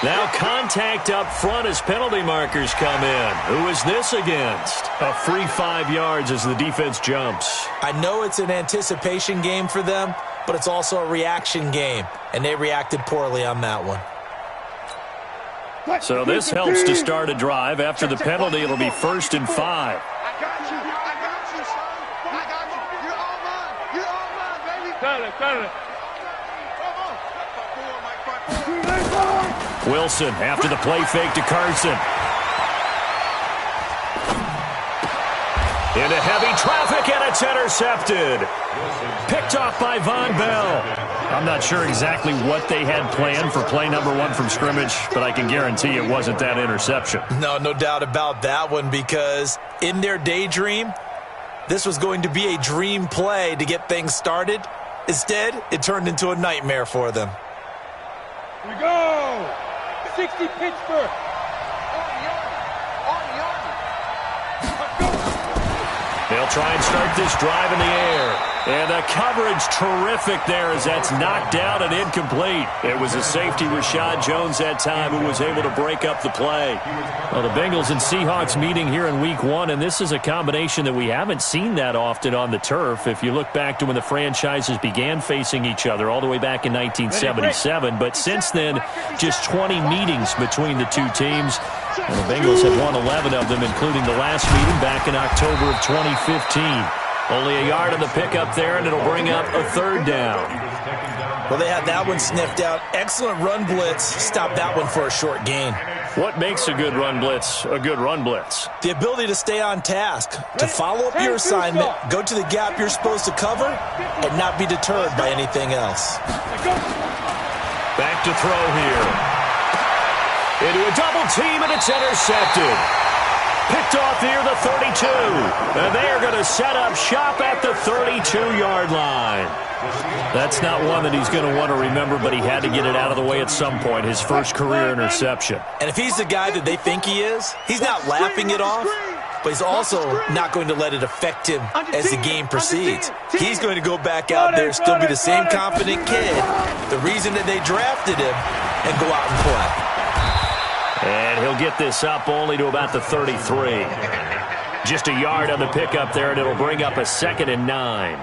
Now contact up front as penalty markers come in. Who is this against? A free 5 yards as the defense jumps. I know it's an anticipation game for them, but it's also a reaction game, and they reacted poorly on that one. So this helps to start a drive. After the penalty, it'll be 1st and 5. I got you, son. I got you. You're all mine. You're all mine, baby. Got it. Wilson after the play fake to Carson. Into heavy traffic, and it's intercepted. Picked off by Von Bell. I'm not sure exactly what they had planned for play number 1 from scrimmage, but I can guarantee it wasn't that interception. No doubt about that one, because in their daydream, this was going to be a dream play to get things started. Instead, it turned into a nightmare for them. Here we go. 60 Pittsburgh. They'll try and start this drive in the air. And the coverage terrific there as that's knocked down and incomplete. It was a safety, Rashad Jones, that time, who was able to break up the play. Well, the Bengals and Seahawks meeting here in Week 1, and this is a combination that we haven't seen that often on the turf. If you look back to when the franchises began facing each other all the way back in 1977. But since then, just 20 meetings between the two teams. And the Bengals have won 11 of them, including the last meeting back in October of 2015. Only a yard on the pickup there, and it'll bring up a 3rd down. Well, they had that one sniffed out. Excellent run blitz. Stopped that one for a short gain. What makes a good run blitz a good run blitz? The ability to stay on task, to follow up your assignment, go to the gap you're supposed to cover, and not be deterred by anything else. Back to throw here. Into a double team, and it's intercepted. Picked off near the 32. And they are going to set up shop at the 32-yard line. That's not one that he's going to want to remember, but he had to get it out of the way at some point, his first career interception. And if he's the guy that they think he is, he's not laughing it off, but he's also not going to let it affect him as the game proceeds. He's going to go back out there, still be the same confident kid, the reason that they drafted him, and go out and play. And he'll get this up only to about the 33. Just a yard on the pickup there, and it'll bring up a 2nd and 9.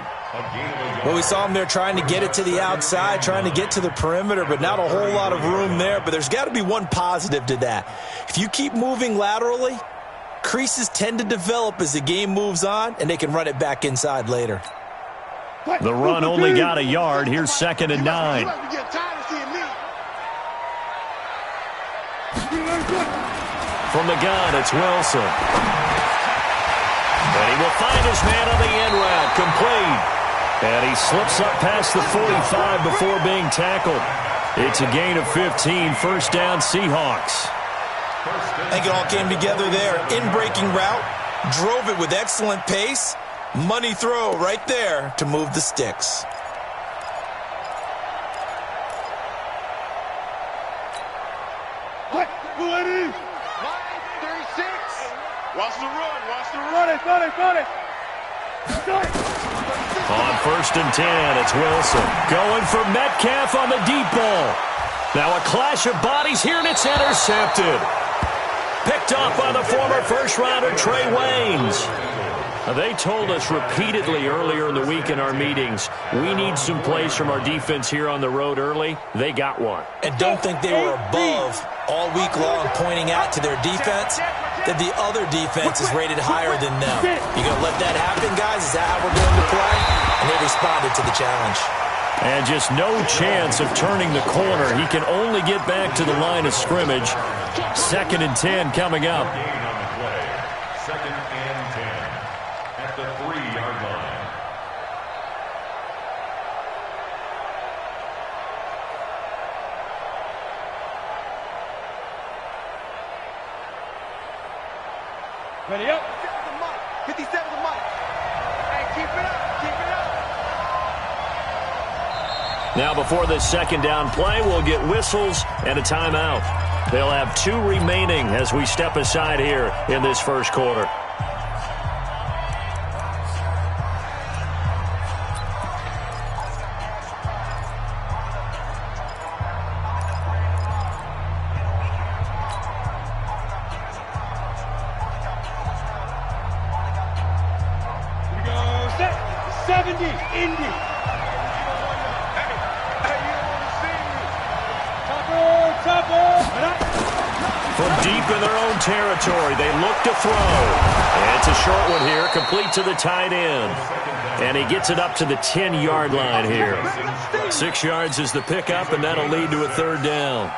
Well, we saw him there trying to get it to the outside, trying to get to the perimeter, but not a whole lot of room there. But there's got to be one positive to that. If you keep moving laterally, creases tend to develop as the game moves on, and they can run it back inside later. The run only got a yard. Here's 2nd and 9. From the gun, it's Wilson. And he will find his man on the end route, complete. And he slips up past the 45 before being tackled. It's a gain of 15, 1st down Seahawks. I think it all came together there. In-breaking route, drove it with excellent pace. Money throw right there to move the sticks. Watch the run. Run it. On 1st and 10, it's Wilson. Going for Metcalf on the deep ball. Now a clash of bodies here, and it's intercepted. Picked off by the former first-rounder Trey Waynes. Now, they told us repeatedly earlier in the week in our meetings, we need some plays from our defense here on the road early. They got one. And don't think they were above all week long pointing out to their defense that the other defense is rated higher than them. You going to let that happen, guys? Is that how we're going to play? And they responded to the challenge. And just no chance of turning the corner. He can only get back to the line of scrimmage. 2nd and 10 coming up. 2nd and 10 at the 3-yard line. Ready up. 57 the mic. Hey, keep it up. Now before this 2nd down play, we'll get whistles and a timeout. They'll have 2 remaining as we step aside here in this 1st quarter. Indy. From deep in their own territory, they look to throw. And it's a short one here, complete to the tight end. And he gets it up to the 10-yard line here. 6 yards is the pickup, and that'll lead to a third down.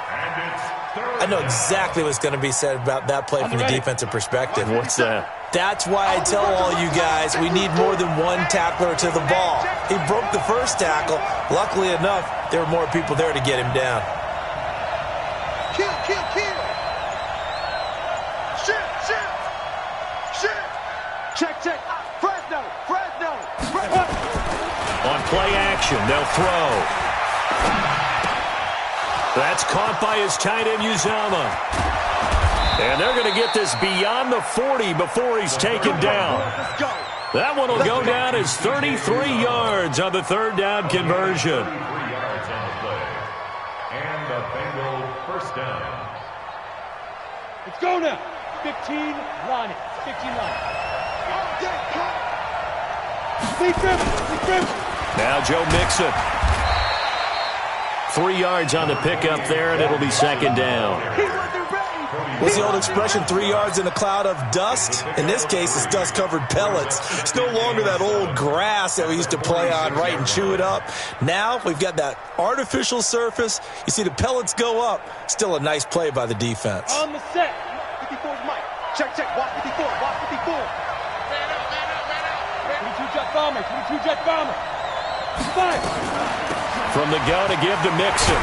I know exactly what's going to be said about that play from the defensive perspective. What's that? That's why I tell all you guys we need more than one tackler to the ball. He broke the first tackle. Luckily enough, there were more people there to get him down. Kill. Shit. Check. Fresno. On play action, they'll throw. That's caught by his tight end, Uzama. And they're going to get this beyond the 40 before he's taken down. That one will go down as 33 yards on the third down conversion. 3 yards on the play. And the Bengal first down. Let's go now. 15 line. Now Joe Mixon. 3 yards on the pickup there, and it'll be second down. What's the old expression, 3 yards in a cloud of dust? In this case, it's dust-covered pellets. It's no longer that old grass that we used to play on, right, and chew it up. Now we've got that artificial surface. You see the pellets go up. Still a nice play by the defense. On the set. 54's Mike. Check. Watch 54. Man out. 22 jet bomber. 5. From the gun to give to Mixon.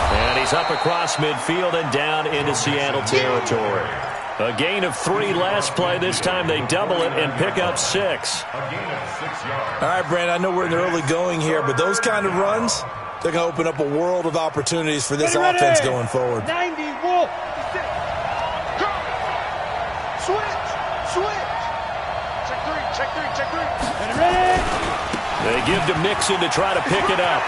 And he's up across midfield and down into Seattle territory. A gain of 3 last play. This time they double it and pick up 6. A gain of 6 yards. All right, Brandon, I know we're in the early going here, but those kind of runs, they're going to open up a world of opportunities for this offense going forward. 90 Wolf. Go. Switch. Check three. Ready. They give to Mixon to try to pick it up.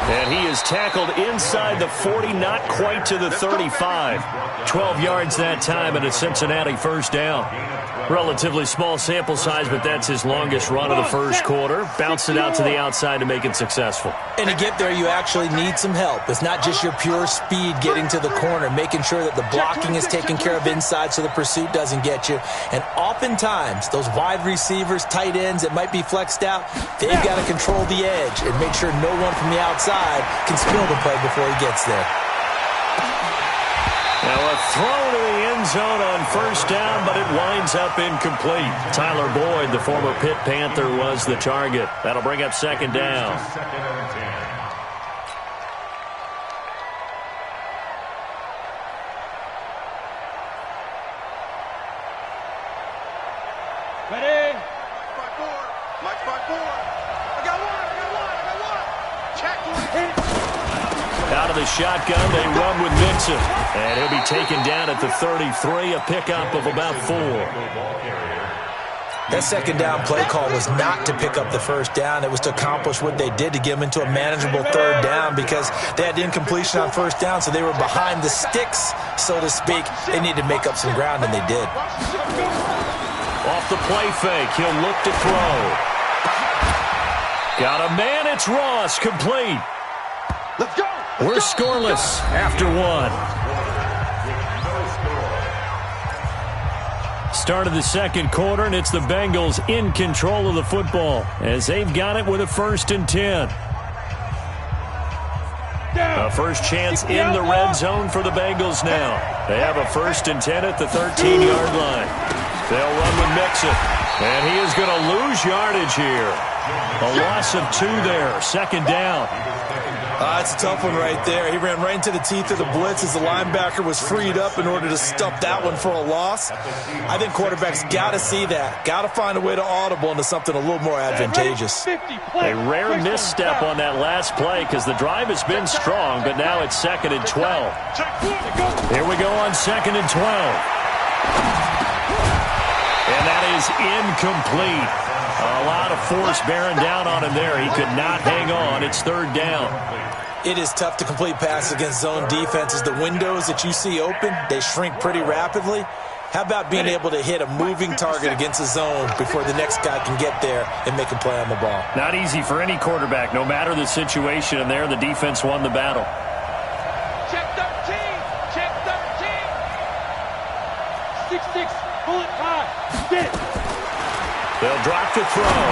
And he is tackled inside the 40, not quite to the 35. 12 yards that time and a Cincinnati first down. Relatively small sample size, but that's his longest run of the first quarter. Bounced it out to the outside to make it successful. And to get there, you actually need some help. It's not just your pure speed getting to the corner, making sure that the blocking is taken care of inside so the pursuit doesn't get you. And oftentimes, those wide receivers, tight ends that might be flexed out, they've got to control the edge and make sure no one from the outside can spill the play before he gets there. Now a throw to the end zone on first down, but it winds up incomplete. Tyler Boyd, the former Pitt Panther, was the target. That'll bring up second down. Second and 10. Ready. Mike's by 4. I got one. Check. Out of the shotgun, they run with Mixon. And he'll be taken down at the 33, a pickup of about 4. That second down play call was not to pick up the first down. It was to accomplish what they did to get them into a manageable third down because they had incompletion on first down, so they were behind the sticks, so to speak. They needed to make up some ground, and they did. Off the play fake, he'll look to throw. Got a man, it's Ross, complete. Let's go. We're scoreless after 1. Start of the second quarter, and it's the Bengals in control of the football as they've got it with a 1st and 10. A first chance in the red zone for the Bengals now. They have a 1st and 10 at the 13-yard line. They'll run with Mixon, and he is going to lose yardage here. A loss of 2 there, second down. That's a tough one right there. He ran right into the teeth of the blitz as the linebacker was freed up in order to stuff that one for a loss. I think quarterbacks got to see that. Got to find a way to audible into something a little more advantageous. A rare misstep on that last play because the drive has been strong, but now it's 2nd and 12. Here we go on 2nd and 12. And that is incomplete. A lot of force bearing down on him there. He could not hang on. It's 3rd down. It is tough to complete passes against zone defenses. The windows that you see open, they shrink pretty rapidly. How about being able to hit a moving target against a zone before the next guy can get there and make a play on the ball? Not easy for any quarterback, no matter the situation, and there the defense won the battle. Check 13. Check 13. 6-6. Bullet high. Get it. They'll drop the throw.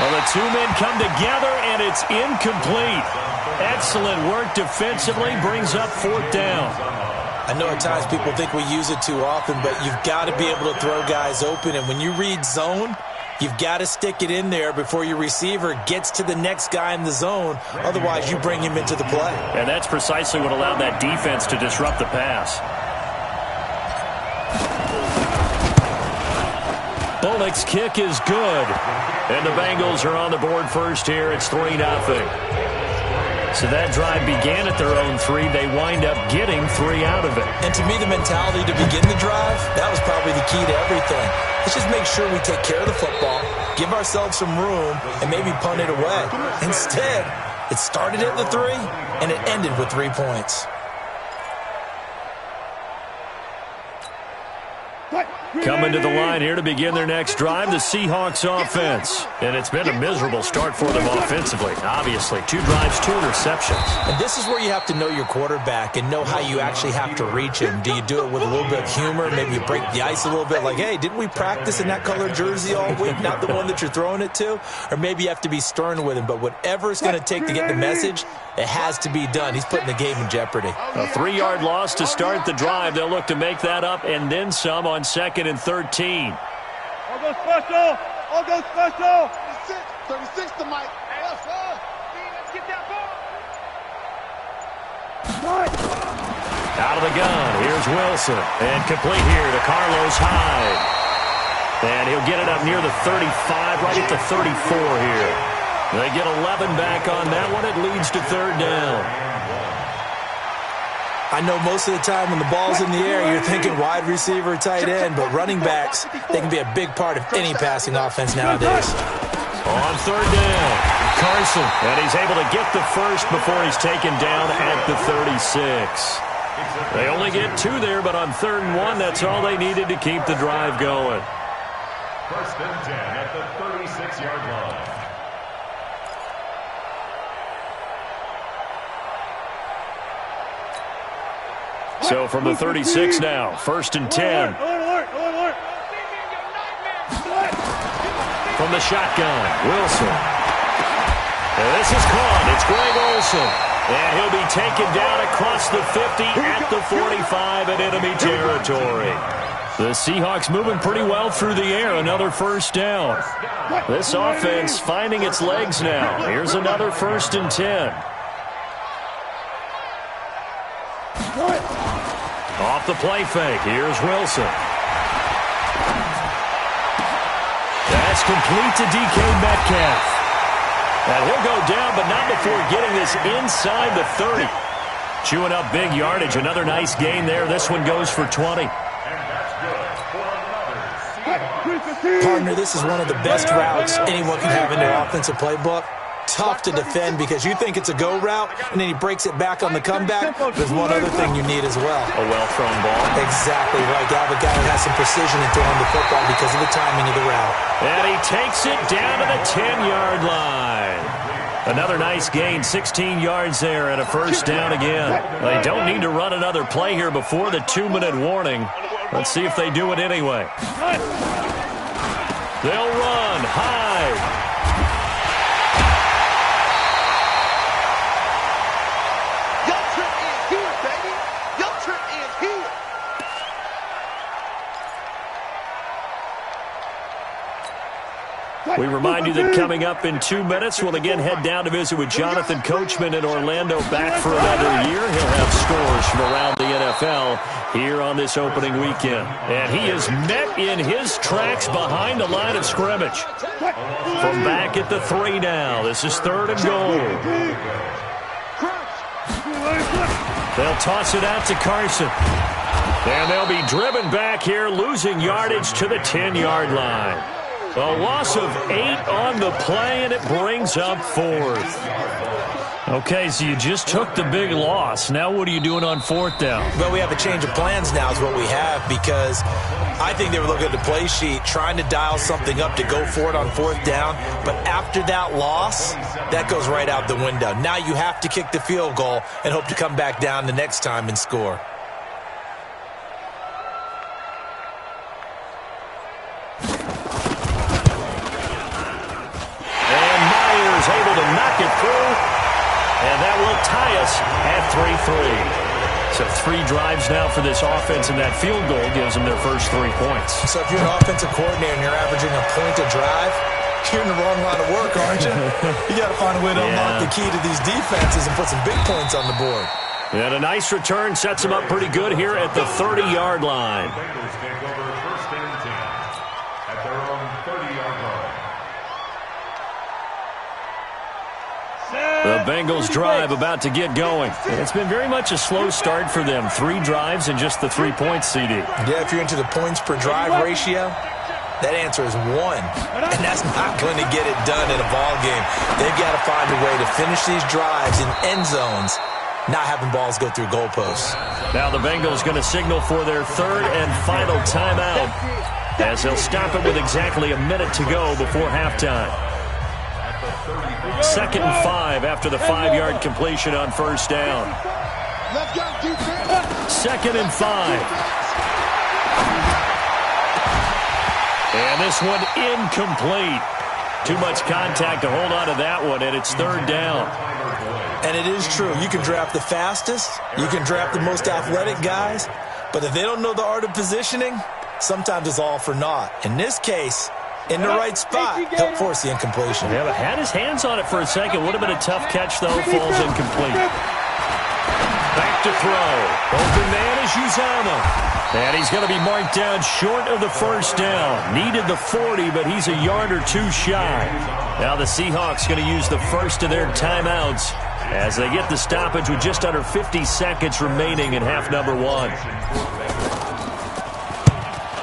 Well, the two men come together, and it's incomplete. Excellent work defensively, brings up 4th down. I know at times people think we use it too often, but you've got to be able to throw guys open. And when you read zone, you've got to stick it in there before your receiver gets to the next guy in the zone. Otherwise, you bring him into the play. And that's precisely what allowed that defense to disrupt the pass. Bullock's kick is good. And the Bengals are on the board first here. It's 3-0. So that drive began at their own 3. They wind up getting 3 out of it. And to me, the mentality to begin the drive, that was probably the key to everything. Let's just make sure we take care of the football, give ourselves some room, and maybe punt it away. Instead, it started at the 3, and it ended with 3 points. Coming to the line here to begin their next drive, the Seahawks offense. And it's been a miserable start for them offensively. Obviously, 2 drives, 2 interceptions. And this is where you have to know your quarterback and know how you actually have to reach him. Do you do it with a little bit of humor? Maybe you break the ice a little bit like, hey, didn't we practice in that colored jersey all week, not the one that you're throwing it to? Or maybe you have to be stern with him. But whatever it's going to take to get the message, it has to be done. He's putting the game in jeopardy. A 3-yard loss to start the drive. They'll look to make that up and then some on 2nd and 13. I'll go special. I'll go special. 36 to Mike. Let's get that ball. Out of the gun. Here's Wilson. And complete here to Carlos Hyde. And he'll get it up near the 35, right at the 34 here. They get 11 back on that one. It leads to 3rd down. I know most of the time when the ball's in the air, you're thinking wide receiver, tight end, but running backs, they can be a big part of any passing offense nowadays. On 3rd down, Carson, and he's able to get the first before he's taken down at the 36. They only get 2 there, but on 3rd and 1, that's all they needed to keep the drive going. 1st and 10 at the 36-yard line. So from the 36 now, 1st and 10. From the shotgun, Wilson. And this is caught. It's Greg Olsen. And he'll be taken down across the 50 at the 45 in enemy territory. The Seahawks moving pretty well through the air. Another 1st down. This offense finding its legs now. Here's another 1st and 10. Off the play fake. Here's Wilson. That's complete to DK Metcalf. And he'll go down, but not before getting this inside the 30. Chewing up big yardage. Another nice gain there. This one goes for 20. Partner, this is one of the best routes anyone can have in their offensive playbook. Tough to defend because you think it's a go route, and then he breaks it back on the comeback. There's one other thing you need as well. A well-thrown ball. Exactly right. You have a guy who has some precision in throwing the football because of the timing of the route. And he takes it down to the 10-yard line. Another nice gain, 16 yards there, and a 1st down again. They don't need to run another play here before the 2-minute warning. Let's see if they do it anyway. They'll run. Hyde. We remind you that coming up in 2 minutes, we'll again head down to visit with Jonathan Coachman in Orlando, back for another year. He'll have scores from around the NFL here on this opening weekend. And he is met in his tracks behind the line of scrimmage. From back at the 3 now. This is 3rd and goal. They'll toss it out to Carson. And they'll be driven back here, losing yardage to the 10-yard line. A loss of 8 on the play, and it brings up 4th. Okay, so you just took the big loss. Now what are you doing on fourth down? Well, we have a change of plans now is what we have, because I think they were looking at the play sheet, trying to dial something up to go for it on fourth down. But after that loss, that goes right out the window. Now you have to kick the field goal and hope to come back down the next time and score. Able to knock it through, and that will tie us at 3-3. So 3 drives now for this offense, and that field goal gives them their first 3 points. So if you're an offensive coordinator and you're averaging a point a drive, you're in the wrong line of work, aren't you? You got to find a way to unlock the key to these defenses and put some big points on the board. And a nice return sets them up pretty good here at the 30-yard line. Bengals take over first and 10 at their own 30-yard line. The Bengals drive about to get going. It's been very much a slow start for them. 3 drives and just the 3 points, CD. Yeah, if you're into the points per drive ratio, that answer is 1. And that's not going to get it done in a ball game. They've got to find a way to finish these drives in end zones, not having balls go through goalposts. Now the Bengals going to signal for their 3rd and final timeout, as they'll stop it with exactly a minute to go before halftime. 2nd and 5 after the 5-yard completion on first down. 2nd and 5. And this one incomplete. Too much contact to hold on to that one, and it's 3rd down. And it is true. You can draft the fastest. You can draft the most athletic guys. But if they don't know the art of positioning, sometimes it's all for naught. In this case, in the right spot, he'll force the incompletion. Yeah, but had his hands on it for a second. Would have been a tough catch, though. Falls incomplete. Back to throw. Open man is Uzama. And he's going to be marked down short of the first down. Needed the 40, but he's a yard or 2 shy. Now the Seahawks going to use the first of their timeouts as they get the stoppage with just under 50 seconds remaining in half number 1.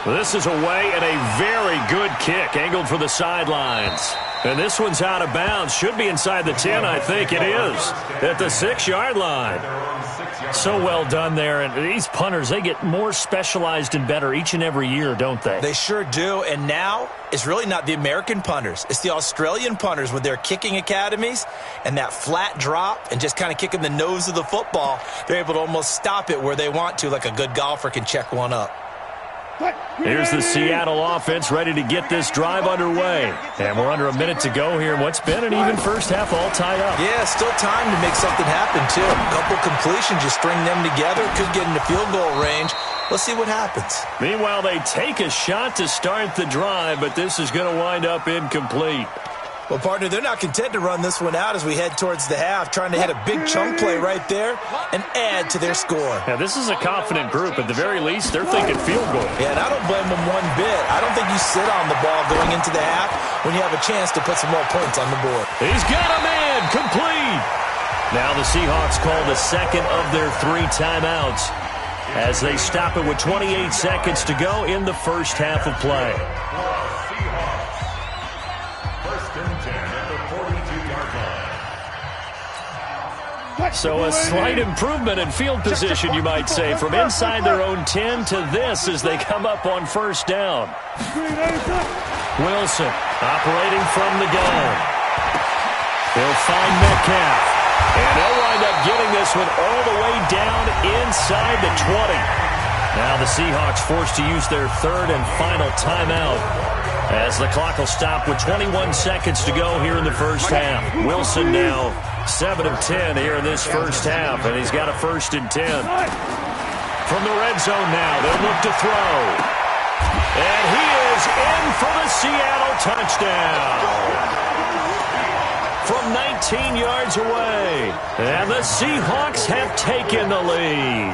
This is away and a very good kick, angled for the sidelines. And this one's out of bounds. Should be inside the 10, I think it is, at the 6-yard line. So well done there. And these punters, they get more specialized and better each and every year, don't they? They sure do. And now it's really not the American punters. It's the Australian punters with their kicking academies and that flat drop and just kind of kicking the nose of the football. They're able to almost stop it where they want to, like a good golfer can check one up. Here's the Seattle offense ready to get this drive underway. And we're under a minute to go here in what's been an even first half all tied up. Yeah, still time to make something happen, too. A couple completions, you string them together, could get into field goal range. Let's see what happens. Meanwhile, they take a shot to start the drive, but this is going to wind up incomplete. Well, partner, they're not content to run this one out as we head towards the half, trying to hit a big chunk play right there and add to their score. Now, this is a confident group. At the very least, they're thinking field goal. Yeah, and I don't blame them one bit. I don't think you sit on the ball going into the half when you have a chance to put some more points on the board. He's got a man, complete. Now the Seahawks call the second of their 3 timeouts as they stop it with 28 seconds to go in the first half of play. So a slight improvement in field position, you might say, from inside their own 10 to this as they come up on first down. Wilson operating from the gun. He'll find Metcalf. And they'll wind up getting this one all the way down inside the 20. Now the Seahawks forced to use their 3rd and final timeout as the clock will stop with 21 seconds to go here in the first half. Wilson now 7 of 10 here in this first half, and he's got a 1st and 10. From the red zone now, they'll look to throw. And he is in for the Seattle touchdown. From 19 yards away. And the Seahawks have taken the lead.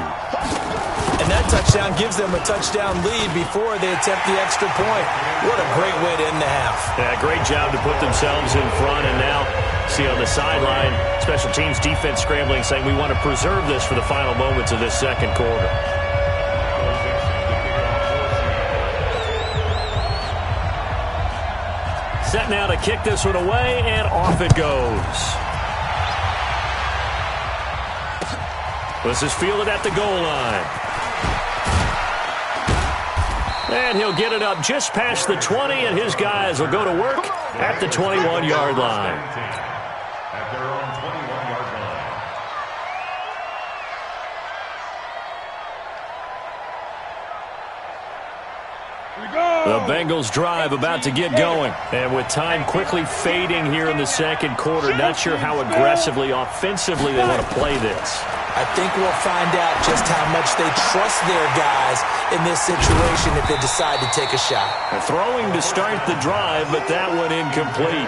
And that touchdown gives them a touchdown lead before they attempt the extra point. What a great way to end the half. Yeah, great job to put themselves in front. And now, see on the sideline, special teams defense scrambling, saying we want to preserve this for the final moments of this second quarter. Set now to kick this one away, and off it goes. This is fielded at the goal line. And he'll get it up just past the 20, and his guys will go to work at the 21-yard line. At their own 21-yard line. The Bengals drive about to get going. And with time quickly fading here in the second quarter, not sure how aggressively, offensively they want to play this. I think we'll find out just how much they trust their guys in this situation if they decide to take a shot. Throwing to start the drive, but that one incomplete.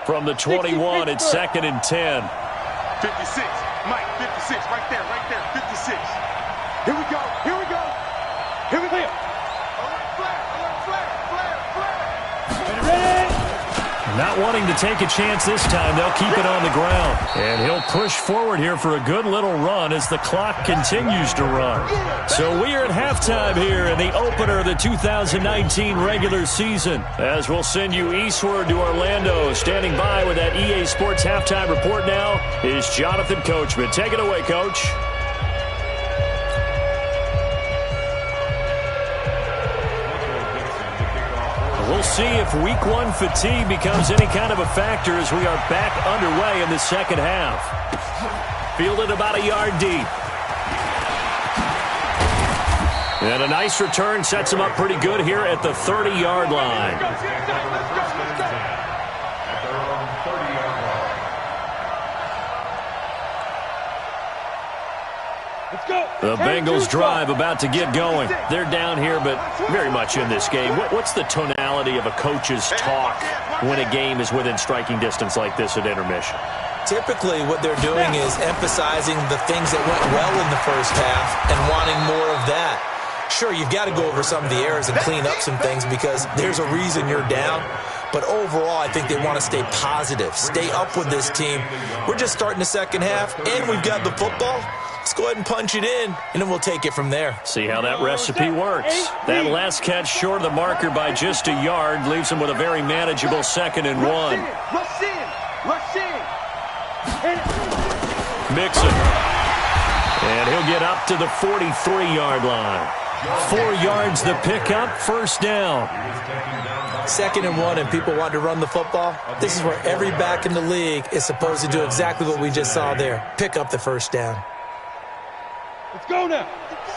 From the 21, it's 2nd and 10. 56. Mike, 56. Right there, 56. Here we go. Here we go. Here we go. Not wanting to take a chance this time, they'll keep it on the ground. And he'll push forward here for a good little run as the clock continues to run. So we are at halftime here in the opener of the 2019 regular season. As we'll send you eastward to Orlando. Standing by with that EA Sports halftime report now is Jonathan Coachman. Take it away, Coach. We'll see if week one fatigue becomes any kind of a factor as we are back underway in the second half. Fielded about a yard deep. And a nice return sets him up pretty good here at the 30-yard line. The Bengals drive about to get going. They're down here, but very much in this game. What's the tonality of a coach's talk when a game is within striking distance like this at intermission? Typically, what they're doing is emphasizing the things that went well in the first half and wanting more of that. Sure, you've got to go over some of the errors and clean up some things because there's a reason you're down. But overall, I think they want to stay positive, stay up with this team. We're just starting the second half, and we've got the football. Let's go ahead and punch it in, and then we'll take it from there. See how that recipe works. That last catch short of the marker by just a yard leaves him with a very manageable 2nd and 1. Rush in. Mixon. And he'll get up to the 43-yard line. 4 yards the pickup, first down. 2nd and 1, and people want to run the football. This is where every back in the league is supposed to do exactly what we just saw there. Pick up the first down. Let's go now.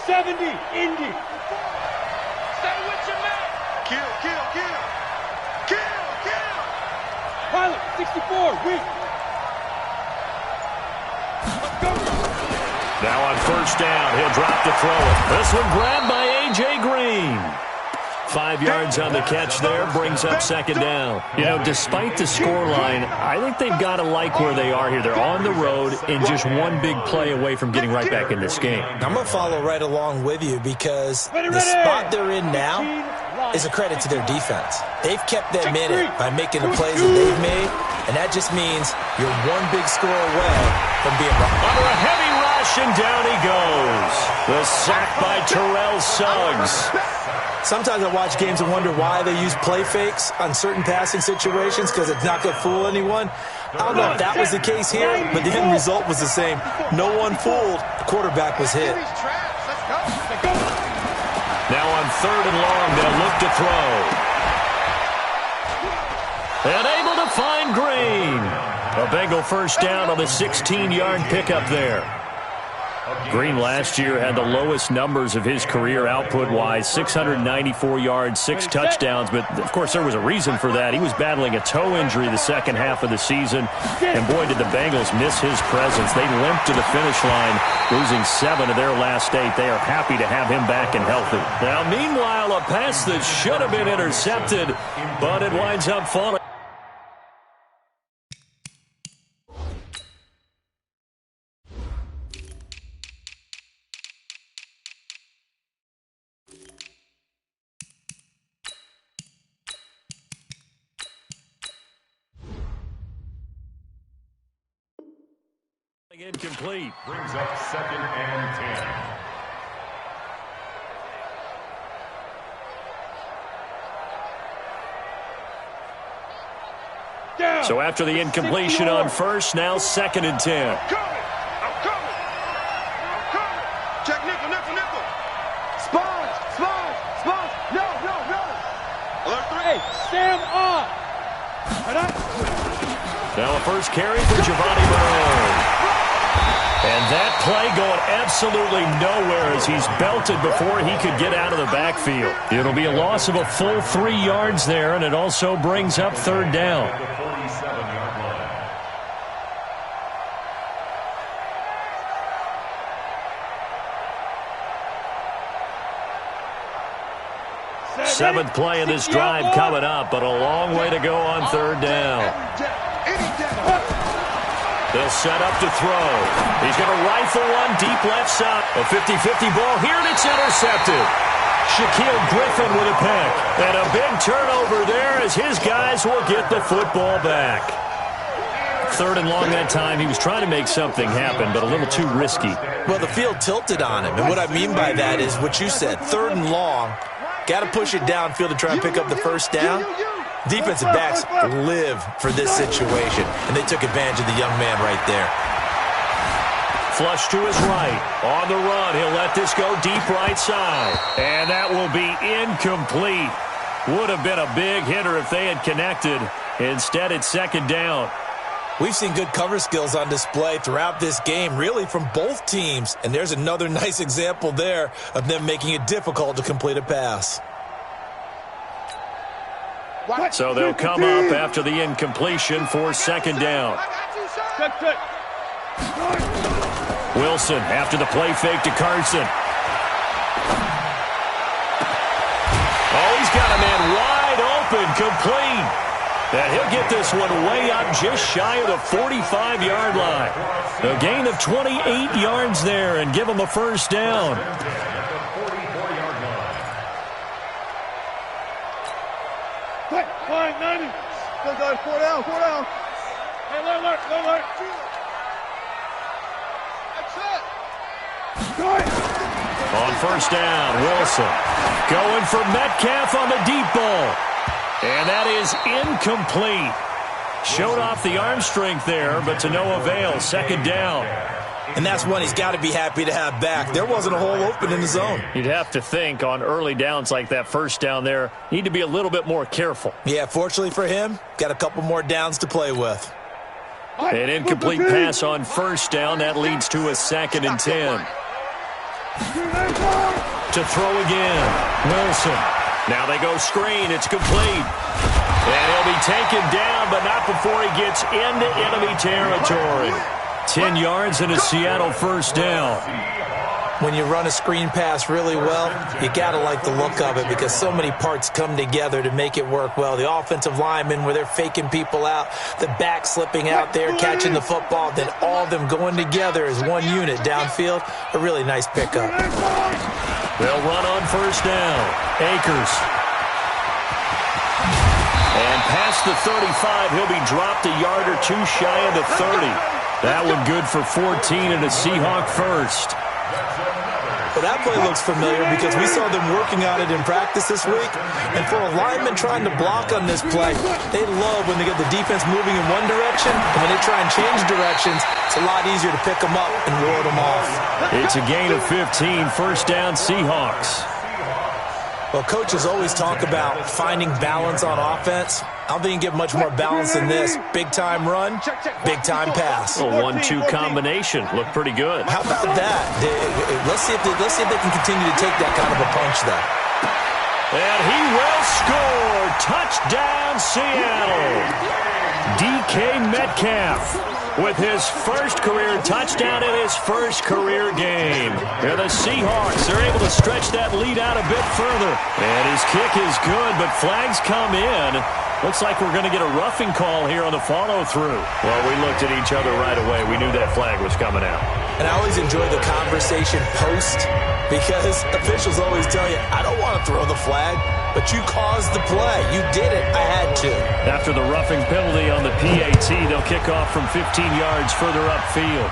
70, Indy. Stay with your man. Kill. Pilot, 64, weak. Let's go. Now on first down, he'll drop to throw it. This one grabbed by A.J. Green. 5 yards on the catch there, brings up 2nd down. You know, despite the scoreline, I think they've got to like where they are here. They're on the road and just one big play away from getting right back in this game. I'm going to follow right along with you because the spot they're in now is a credit to their defense. They've kept them in it by making the plays that they've made, and that just means you're one big score away from being right. Under a heavy rush, and down he goes. The sack by Terrell Suggs. Sometimes I watch games and wonder why they use play fakes on certain passing situations because it's not going to fool anyone. I don't know if that was the case here, but the end result was the same. No one fooled. The quarterback was hit. Now on 3rd and long, they'll look to throw. And able to find Green. A Bengal first down on the 16-yard pickup there. Green last year had the lowest numbers of his career output-wise, 694 yards, 6 touchdowns. But, of course, there was a reason for that. He was battling a toe injury the second half of the season. And, boy, did the Bengals miss his presence. They limped to the finish line, losing 7 of their last 8. They are happy to have him back and healthy. Now, meanwhile, a pass that should have been intercepted, but it winds up falling. Incomplete. Brings up 2nd and 10. So after the incompletion on first, now 2nd and 10. I'm coming. Check nickel. Sponge. No. Alert 3. Hey, stand up. Now a first carry for Giovanni Bernard. And that play going absolutely nowhere as he's belted before he could get out of the backfield. It'll be a loss of a full 3 yards there, and it also brings up 3rd down. The 47-yard line. 7th play of this drive coming up, but a long way to go on 3rd down. They'll set up to throw. He's going to rifle one deep left side. A 50-50 ball here, and it's intercepted. Shaquille Griffin with a pick. And a big turnover there as his guys will get the football back. 3rd and long that time. He was trying to make something happen, but a little too risky. Well, the field tilted on him, and what I mean by that is what you said. 3rd and long. Got to push it downfield to try and pick up the first down. Defensive backs live for this situation, and they took advantage of the young man right there. Flush to his right. On the run, he'll let this go deep right side. And that will be incomplete. Would have been a big hitter if they had connected. Instead, it's 2nd down. We've seen good cover skills on display throughout this game, really from both teams. And there's another nice example there of them making it difficult to complete a pass. So they'll come up after the incompletion for 2nd down. Wilson after the play fake to Carson. Oh, he's got a man wide open, complete. And he'll get this one way up just shy of the 45-yard line. A gain of 28 yards there and give him a 1st down. Fine, 90. Still going 4 down. Hey, alert. That's it. On 1st down, Wilson going for Metcalf on the deep ball. And that is incomplete. Showed off the arm strength there, but to no avail. 2nd down. And that's one he's got to be happy to have back. There wasn't a hole open in the zone. You'd have to think on early downs like that 1st down there, need to be a little bit more careful. Yeah, fortunately for him, got a couple more downs to play with. An incomplete pass on 1st down. That leads to a 2nd and 10. To throw again. Wilson. Now they go screen. It's complete. And he'll be taken down, but not before he gets into enemy territory. 10 yards and a Seattle 1st down. When you run a screen pass really well, you got to like the look of it because so many parts come together to make it work well. The offensive linemen where they're faking people out, the back slipping out there, catching the football, then all of them going together as one unit downfield. A really nice pickup. They'll run on 1st down. Akers. And past the 35, he'll be dropped a yard or two shy of the 30. That one good for 14 and a Seahawk 1st. Well, that play looks familiar because we saw them working on it in practice this week. And for a lineman trying to block on this play, they love when they get the defense moving in one direction. And when they try and change directions, it's a lot easier to pick them up and ward them off. It's a gain of 15, 1st down Seahawks. Well, coaches always talk about finding balance on offense. I don't think you can get much more balance than this. Big-time run, big-time pass. A 1-2 combination. Looked pretty good. How about that? Let's see if they can continue to take that kind of a punch, though. And he will score. Touchdown, Seattle. DK Metcalf with his 1st career touchdown in his 1st career game. And the Seahawks are able to stretch that lead out a bit further. And his kick is good, but flags come in. Looks like we're going to get a roughing call here on the follow-through. Well, we looked at each other right away. We knew that flag was coming out. And I always enjoy the conversation post because officials always tell you, I don't want to throw the flag, but you caused the play. You did it. I had to. After the roughing penalty on the PAT, they'll kick off from 15 yards further upfield.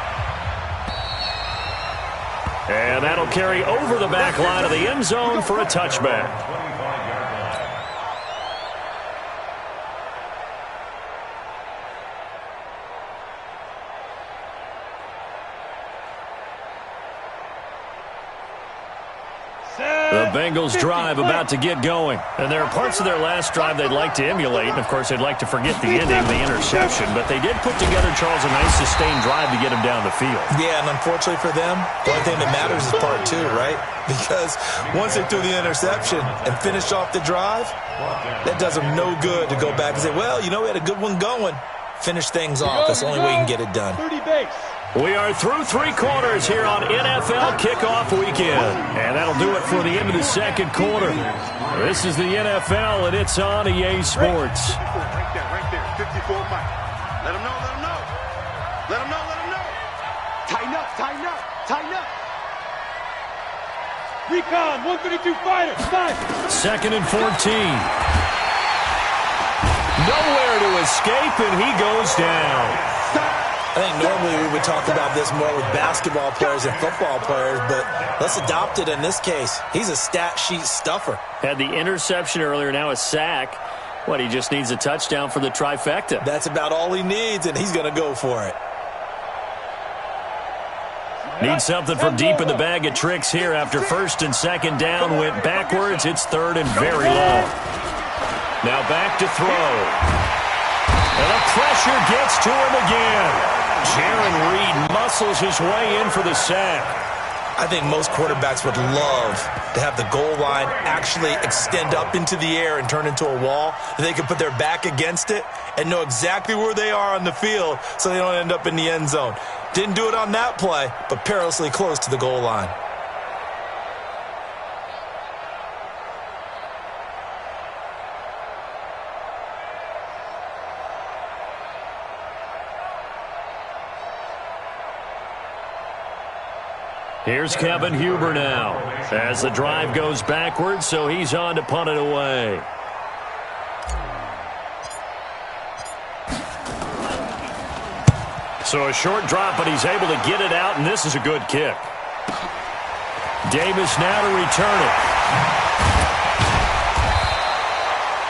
And that'll carry over the back line of the end zone for a touchback. Bengals drive about to get going. And there are parts of their last drive they'd like to emulate. And, of course, they'd like to forget the ending, the interception. But they did put together, Charles, a nice sustained drive to get them down the field. Yeah, and unfortunately for them, the only thing that matters is part two, right? Because once they threw the interception and finished off the drive, that does them no good to go back and say, well, you know, we had a good one going. Finish things off. That's the only way you can get it done. 30 base. We are through three quarters here on NFL Kickoff Weekend. And that'll do it for the end of the second quarter. This is the NFL, and it's on EA Sports. Right there. 54, Mike. Let him know, let him know. Let him know, let him know. Tighten up. Recon, 132 fighter. Nice. Second and 14. Nowhere to escape, and he goes down. I think normally we would talk about this more with basketball players and football players, but let's adopt it in this case. He's a stat sheet stuffer. Had the interception earlier, now a sack. What, he just needs a touchdown for the trifecta. That's about all he needs, and he's going to go for it. Needs something from deep in the bag of tricks here after first and second down went backwards. It's third and very long. Now back to throw. And the pressure gets to him again. Jaron Reed muscles his way in for the sack. I think most quarterbacks would love to have the goal line actually extend up into the air and turn into a wall. They can put their back against it and know exactly where they are on the field so they don't end up in the end zone. Didn't do it on that play, but perilously close to the goal line. Here's Kevin Huber now as the drive goes backwards, so he's on to punt it away. So a short drop, but he's able to get it out, and this is a good kick. Davis now to return it.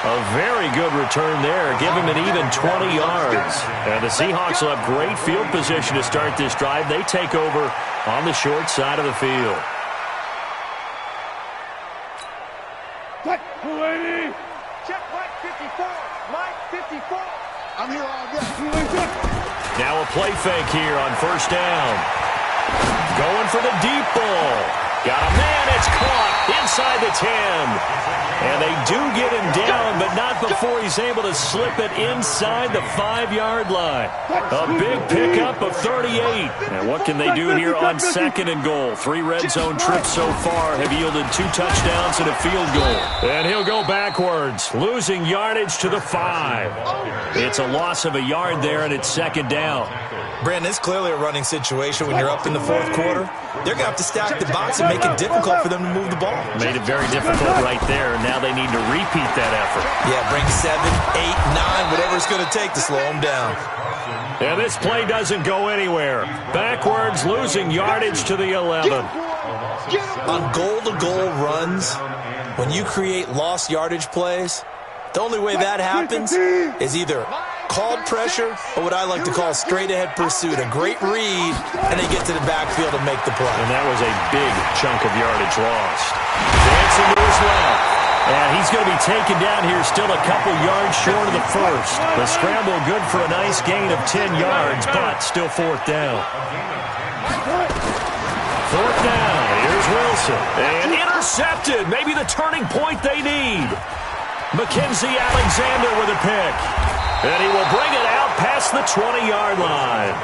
A very good return there. Give him an even 20 yards. And the Seahawks will have great field position to start this drive. They take over on the short side of the field. Check, 280. Check, Mike 54. Mike 54. I'm here all day. Now a play fake here on first down. Going for the deep ball. Got a man, it's caught inside the 10. And they do get him down, but not before he's able to slip it inside the 5-yard line. A big pickup of 38. And what can they do here on second and goal? 3 red zone trips so far have yielded 2 touchdowns and a field goal. And he'll go backwards, losing yardage to the 5. It's a loss of a yard there, and it's second down. Brandon, it's clearly a running situation when you're up in the fourth quarter. They're going to have to stack the box and make it difficult for them to move the ball. Made it very difficult right there. Now they need to repeat that effort. Yeah, bring 7, 8, 9, whatever it's going to take to slow them down. And this play doesn't go anywhere. Backwards, losing yardage to the 11. On goal-to-goal runs, when you create lost yardage plays, the only way that happens is either called pressure or what I like to call straight-ahead pursuit. A great read, and they get to the backfield and make the play. And that was a big chunk of yardage lost. Dancing to his left. And he's going to be taken down here still a couple yards short of the first. The scramble good for a nice gain of 10 yards, but still fourth down. Fourth down. Here's Wilson. And intercepted. Maybe the turning point they need. Mackenzie Alexander with a pick. And he will bring it out past the 20-yard line.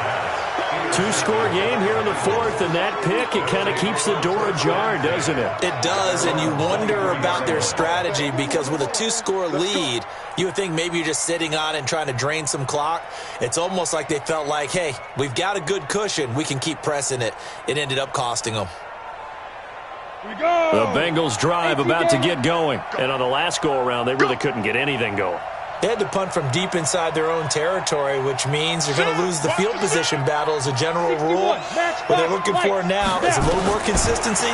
2-score game here in the fourth, and that pick, it kind of keeps the door ajar, doesn't it? It does, and you wonder about their strategy because with a 2-score lead, you would think maybe you're just sitting on and trying to drain some clock. It's almost like they felt like, hey, we've got a good cushion. We can keep pressing it. It ended up costing them. The Bengals drive about to get going. And on the last go-around, they really couldn't get anything going. They had to punt from deep inside their own territory, which means they're going to lose the field position battle as a general rule. What they're looking for now is a little more consistency,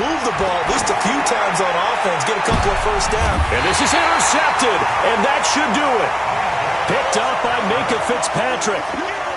move the ball at least a few times on offense, get a couple of first down. And this is intercepted, and that should do it. Picked up by Minkah Fitzpatrick.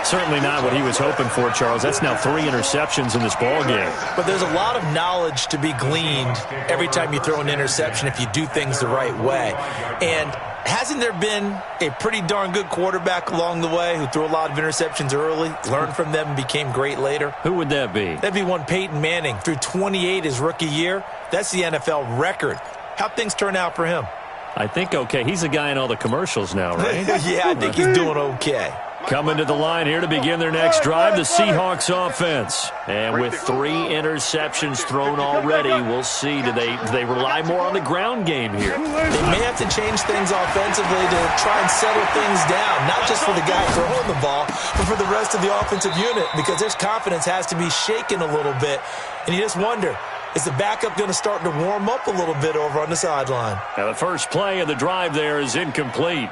Certainly not what he was hoping for, Charles. That's now 3 interceptions in this ball game. But there's a lot of knowledge to be gleaned every time you throw an interception if you do things the right way. And hasn't there been a pretty darn good quarterback along the way who threw a lot of interceptions early, learned from them, and became great later? Who would that be? That'd be one Peyton Manning. Threw 28 his rookie year. That's the NFL record. How'd things turn out for him? I think okay. He's a guy in all the commercials now, right? Yeah, I think he's doing okay. Coming to the line here to begin their next drive, the Seahawks offense. And with 3 interceptions thrown already, we'll see. Do they rely more on the ground game here? They may have to change things offensively to try and settle things down, not just for the guy throwing the ball, but for the rest of the offensive unit, because their confidence has to be shaken a little bit. And you just wonder, is the backup going to start to warm up a little bit over on the sideline? Now the first play of the drive there is incomplete.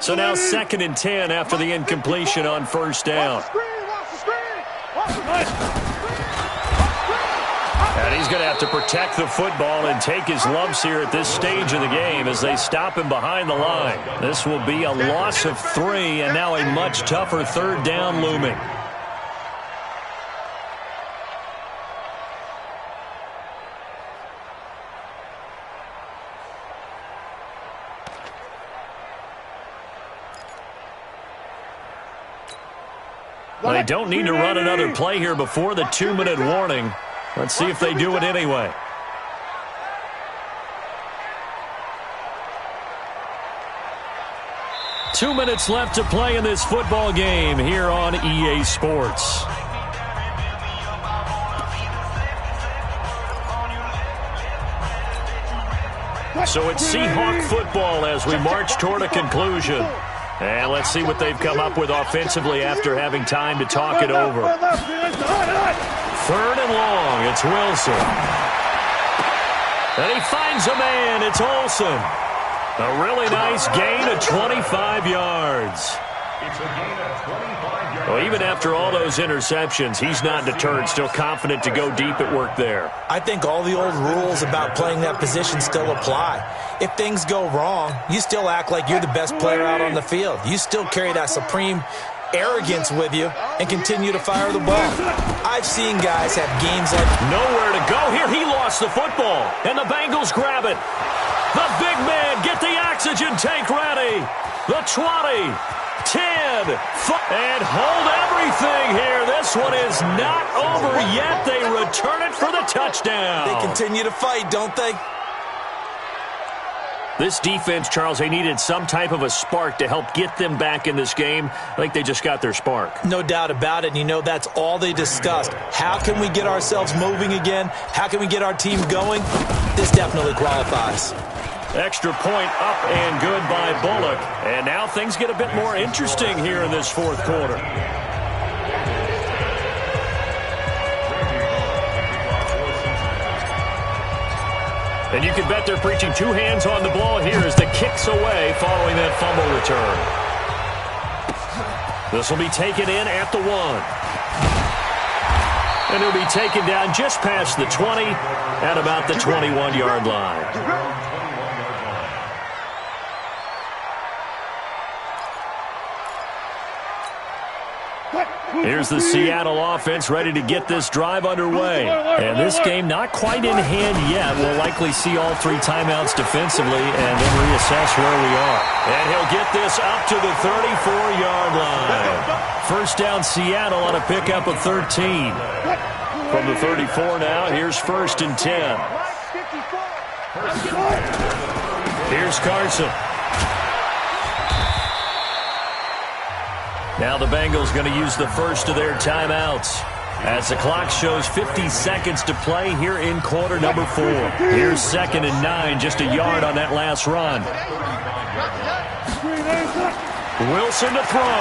So now 2nd and 10 after the incompletion on first down. And he's going to have to protect the football and take his lumps here at this stage of the game as they stop him behind the line. This will be a loss of 3 and now a much tougher 3rd down looming. They don't need to run another play here before the 2-minute warning. Let's see if they do it anyway. Two minutes left to play in this football game here on EA Sports. So it's Seahawk football as we march toward a conclusion. And let's see what they've come up with offensively after having time to talk it over. 3rd and long. It's Wilson. And he finds a man. It's Olsen. A really nice gain of 25 yards. It's a gain of 25 yards. Well, even after all those interceptions, he's not deterred, still confident to go deep at work there. I think all the old rules about playing that position still apply. If things go wrong, you still act like you're the best player out on the field. You still carry that supreme arrogance with you and continue to fire the ball. I've seen guys have games like... Nowhere to go here. He lost the football, and the Bengals grab it. The big man, get the oxygen tank ready. The 20, 10, 5, and hold everything here. This one is not over yet. They return it for the touchdown. They continue to fight, don't they? This defense, Charles, they needed some type of a spark to help get them back in this game. I think they just got their spark. No doubt about it. And you know, that's all they discussed. How can we get ourselves moving again? How can we get our team going? This definitely qualifies. Extra point up and good by Bullock. And now things get a bit more interesting here in this 4th quarter. And you can bet they're preaching 2 hands on the ball here as the kick's away following that fumble return. This will be taken in at the 1. And he'll be taken down just past the 20 at about the 21-yard line. Here's the Seattle offense ready to get this drive underway. And this game not quite in hand yet. We'll likely see all 3 timeouts defensively and then reassess where we are. And he'll get this up to the 34-yard line. First down Seattle on a pickup of 13. From the 34 now, here's 1st and 10. Here's Carson. Now the Bengals going to use the first of their timeouts as the clock shows 50 seconds to play here in quarter number 4. Here's 2nd and 9, just a yard on that last run. Wilson to throw.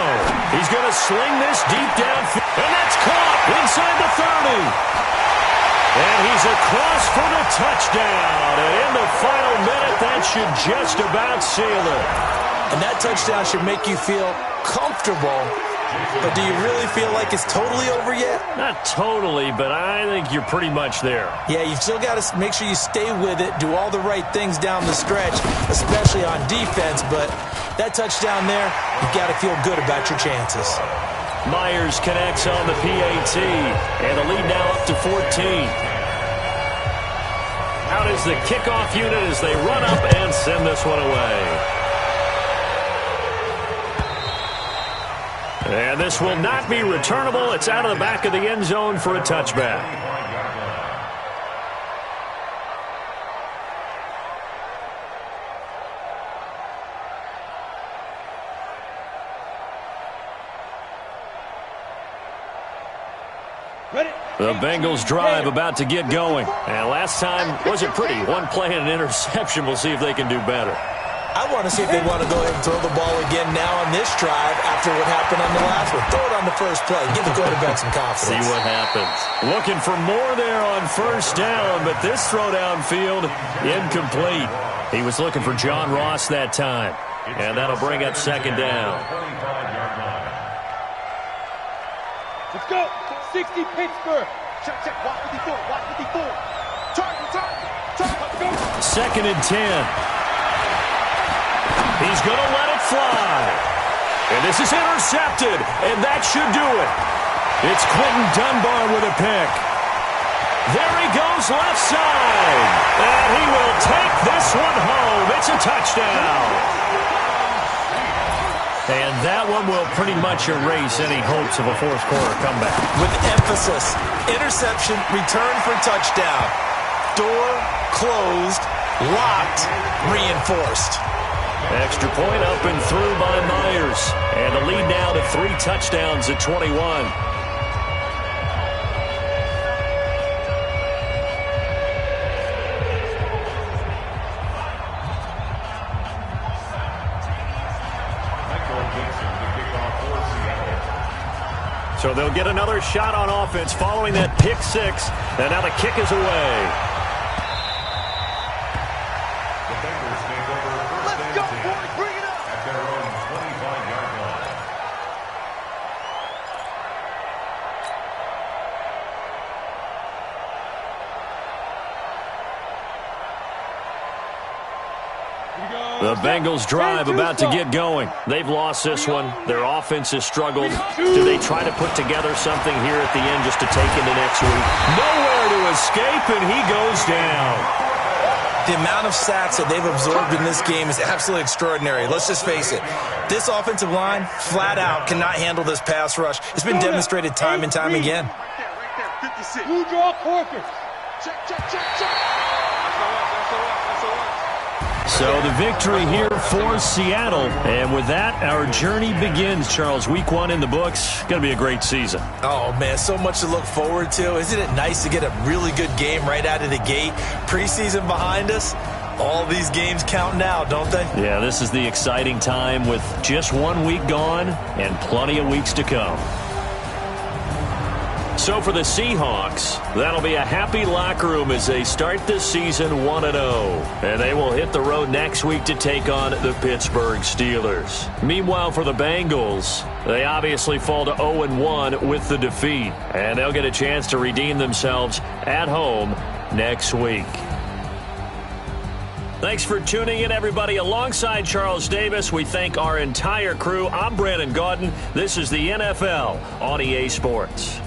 He's going to sling this deep down, and that's caught inside the 30. And he's across for the touchdown. And in the final minute, that should just about seal it. And that touchdown should make you feel comfortable. But do you really feel like it's totally over yet? Not totally, but I think you're pretty much there. Yeah, you still got to make sure you stay with it, do all the right things down the stretch, especially on defense. But that touchdown there, you've got to feel good about your chances. Myers connects on the PAT, and the lead now up to 14. Out is the kickoff unit as they run up and send this one away. And this will not be returnable. It's out of the back of the end zone for a touchback. The Bengals drive about to get going. And last time wasn't pretty. One play and an interception. We'll see if they can do better. I want to see if they want to go ahead and throw the ball again now on this drive after what happened on the last one. Throw it on the first play. Give the quarterback some confidence. See what happens. Looking for more there on first down, but this throw downfield, incomplete. He was looking for John Ross that time, and that'll bring up second down. Let's go. 60 Pittsburgh. Check, check. Watch 54. Watch 54. Target. Let's go. Second and 10. He's going to let it fly. And this is intercepted, and that should do it. It's Quentin Dunbar with a pick. There he goes left side. And he will take this one home. It's a touchdown. And that one will pretty much erase any hopes of a fourth quarter comeback. With emphasis, interception, return for touchdown. Door closed, locked, reinforced. Extra point up and through by Myers. And the lead now to 3 touchdowns at 21. So they'll get another shot on offense following that pick six. And now the kick is away. The Bengals drive about to get going. They've lost this one. Their offense has struggled. Do they try to put together something here at the end just to take into next week? Nowhere to escape, and he goes down. The amount of sacks that they've absorbed in this game is absolutely extraordinary. Let's just face it. This offensive line, flat out, cannot handle this pass rush. It's been demonstrated time and time again. Right there, 56. Who draw corker? Check, check, check, check. So the victory here for Seattle. And with that, our journey begins, Charles. Week 1 in the books. Going to be a great season. Oh, man, so much to look forward to. Isn't it nice to get a really good game right out of the gate? Preseason behind us. All these games count now, don't they? Yeah, this is the exciting time with just 1 week gone and plenty of weeks to come. So for the Seahawks, that'll be a happy locker room as they start this season 1-0. And they will hit the road next week to take on the Pittsburgh Steelers. Meanwhile, for the Bengals, they obviously fall to 0-1 with the defeat. And they'll get a chance to redeem themselves at home next week. Thanks for tuning in, everybody. Alongside Charles Davis, we thank our entire crew. I'm Brandon Gaudin. This is the NFL on EA Sports.